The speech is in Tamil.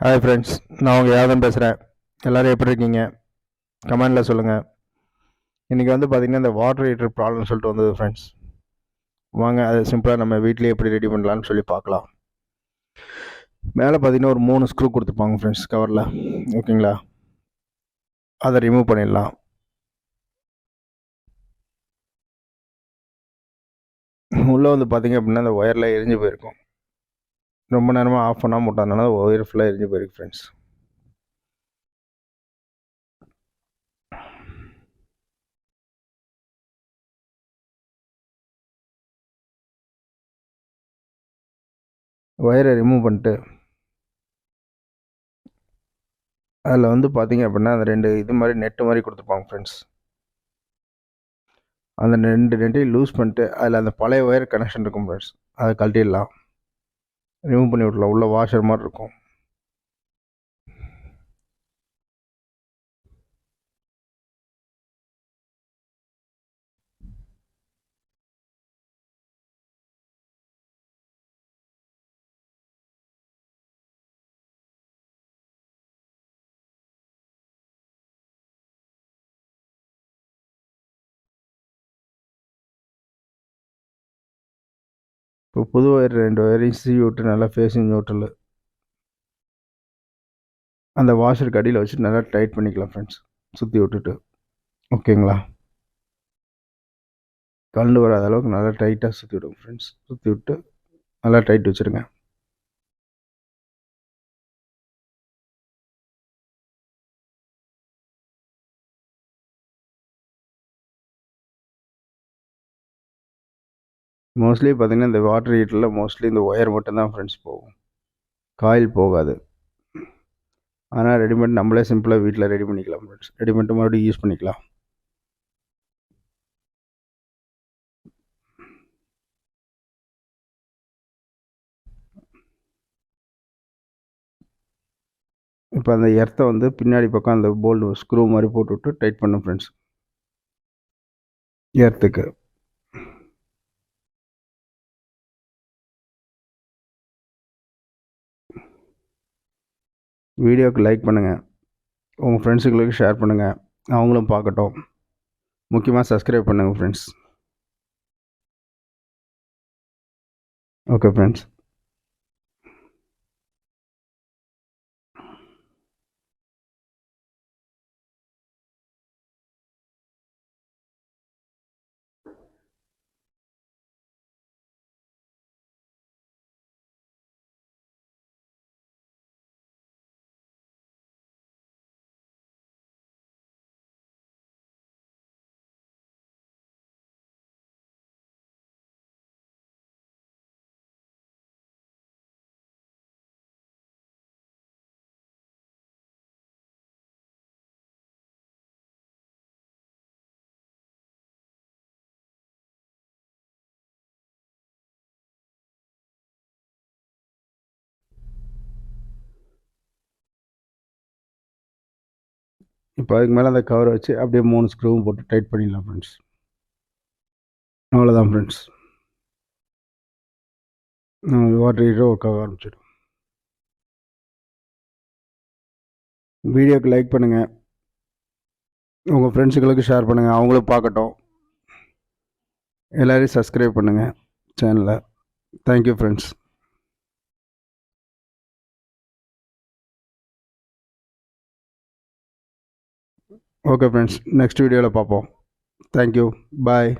ஹாய் ஃப்ரெண்ட்ஸ், நான் உங்கள் யாதன் பேசுகிறேன். எல்லோரும் எப்படி இருக்கீங்க? கமெண்டில் சொல்லுங்கள். இன்றைக்கி வந்து பார்த்திங்கன்னா இந்த வாட்டர் ஹீட்டர் ப்ராப்ளம்னு சொல்லிட்டு வந்தது ஃப்ரெண்ட்ஸ். வாங்க அதை சிம்பிளாக நம்ம வீட்டிலேயே எப்படி ரெடி பண்ணலான்னு சொல்லி பார்க்கலாம். மேலே பார்த்திங்கன்னா ஒரு 3 ஸ்க்ரூ கொடுத்துருப்பாங்க ஃப்ரெண்ட்ஸ் கவரில், ஓகேங்களா? அதை ரிமூவ் பண்ணிடலாம். உள்ளே வந்து பார்த்திங்க அப்படின்னா அந்த ஒயரில் எரிஞ்சு போயிருக்கும். ரொம்ப நேரமாக ஆஃப் பண்ணாமல் விட்டதுனால ஒயர் ஃபுல்லாக எரிஞ்சு போயிருக்கு ஃப்ரெண்ட்ஸ். ஒயரை ரிமூவ் பண்ணிட்டு அதில் வந்து பார்த்திங்க அப்படின்னா அந்த 2 இது மாதிரி நெட்டு மாதிரி கொடுத்துருப்பாங்க ஃப்ரெண்ட்ஸ். அந்த 2 நெட்டையும் லூஸ் பண்ணிட்டு அதில் அந்த பழைய ஒயர் கனெக்ஷன் இருக்கும் ஃப்ரெண்ட்ஸ், அதை கழட்டிடலாம். ரிமூவ் பண்ணி விடலாம். உள்ள வாஷர் மாதிரி இருக்கும். இப்போ புது ஒயர் 2 ஒயரையும் சீவி விட்டு நல்லா ஃபேஸிங் நியூட்ரல் அந்த வாஷருக்கு அடியில் வச்சுட்டு நல்லா டைட் பண்ணிக்கலாம் ஃப்ரெண்ட்ஸ், சுற்றி விட்டுட்டு. ஓகேங்களா? கலந்து வராத அளவுக்கு நல்லா டைட்டாக சுற்றி விடுங்க ஃப்ரெண்ட்ஸ். சுற்றி விட்டு நல்லா டைட் வச்சுருங்க. மோஸ்ட்லி பார்த்திங்கன்னா இந்த வாட்டர் ஹீட்டரில் மோஸ்ட்லி இந்த ஒயர் மட்டும்தான் ஃப்ரெண்ட்ஸ் போகும், காயில் போகாது. ஆனால் ரெடிமேட் நம்மளே சிம்பிளாக வீட்டில் ரெடி பண்ணிக்கலாம் ஃப்ரெண்ட்ஸ். ரெடிமேட் மறுபடியும் யூஸ் பண்ணிக்கலாம். இப்போ அந்த எர்த்தை வந்து பின்னாடி பக்கம் அந்த போல்டு ஸ்க்ரூ மாதிரி போட்டு விட்டு டைட் பண்ணும் ஃப்ரெண்ட்ஸ், எர்த்துக்கு. வீடியோவுக்கு லைக் பண்ணுங்கள், உங்கள் ஃப்ரெண்ட்ஸுங்களுக்கு ஷேர் பண்ணுங்கள், அவங்களும் பார்க்கட்டும். முக்கியமாக சப்ஸ்கிரைப் பண்ணுங்கள் ஃப்ரெண்ட்ஸ். Okay friends. இப்போ அதுக்கு மேலே அந்த கவரை வச்சு அப்படியே 3 ஸ்க்ரூவும் போட்டு டைட் பண்ணிடலாம் ஃப்ரெண்ட்ஸ். அவ்வளோதான் ஃப்ரெண்ட்ஸ், வாட்டர் ஹீட்டர் ஒர்க் ஆக ஆரம்பிச்சிடும். வீடியோக்கு லைக் பண்ணுங்கள், உங்கள் ஃப்ரெண்ட்ஸுங்களுக்கு ஷேர் பண்ணுங்கள், அவங்களும் பார்க்கட்டும். எல்லோரையும் சப்ஸ்கிரைப் பண்ணுங்கள் சேனலை. Thank you friends. Okay friends, next வீடியோவில் பார்ப்போம். தேங்க்யூ, பாய்.